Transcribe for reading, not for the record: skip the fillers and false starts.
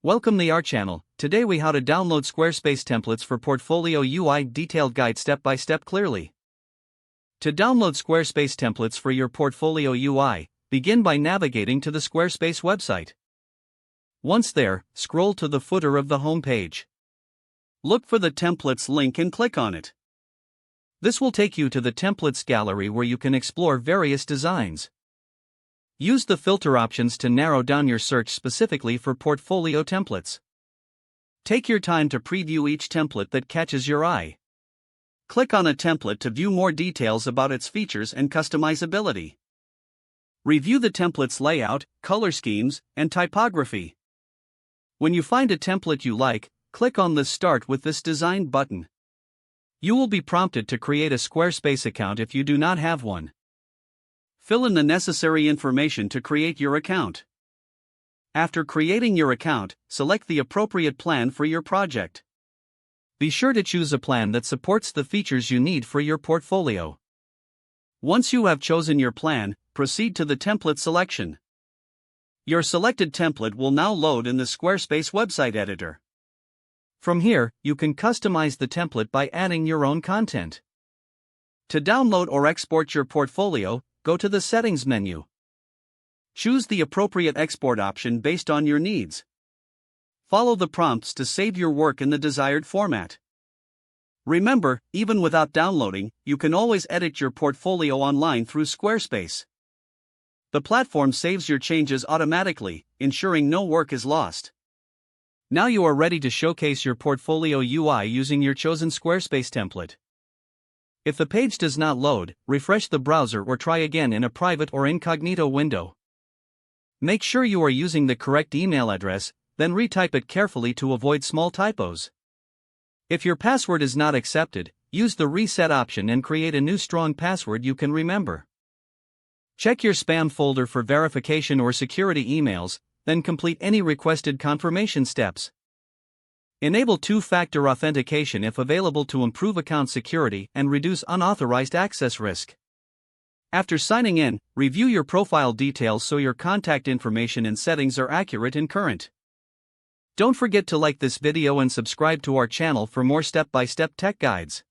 Welcome to our channel. Today we how to download Squarespace templates for portfolio UI detailed guide step by step clearly. To download Squarespace templates for your portfolio UI, begin by navigating to the Squarespace website. Once there, scroll to the footer of the home page. Look for the templates link and click on it. This will take you to the templates gallery where you can explore various designs. Use the filter options to narrow down your search specifically for portfolio templates. Take your time to preview each template that catches your eye. Click on a template to view more details about its features and customizability. Review the template's layout, color schemes, and typography. When you find a template you like, click on the Start with this design button. You will be prompted to create a Squarespace account if you do not have one. Fill in the necessary information to create your account. After creating your account, select the appropriate plan for your project. Be sure to choose a plan that supports the features you need for your portfolio. Once you have chosen your plan, proceed to the template selection. Your selected template will now load in the Squarespace website editor. From here, you can customize the template by adding your own content. To download or export your portfolio, go to the Settings menu. Choose the appropriate export option based on your needs. Follow the prompts to save your work in the desired format. Remember, even without downloading, you can always edit your portfolio online through Squarespace. The platform saves your changes automatically, ensuring no work is lost. Now you are ready to showcase your portfolio UI using your chosen Squarespace template. If the page does not load, refresh the browser or try again in a private or incognito window. Make sure you are using the correct email address, then retype it carefully to avoid small typos. If your password is not accepted, use the reset option and create a new strong password you can remember. Check your spam folder for verification or security emails, then complete any requested confirmation steps. Enable two-factor authentication if available to improve account security and reduce unauthorized access risk. After signing in, review your profile details so your contact information and settings are accurate and current. Don't forget to like this video and subscribe to our channel for more step-by-step tech guides.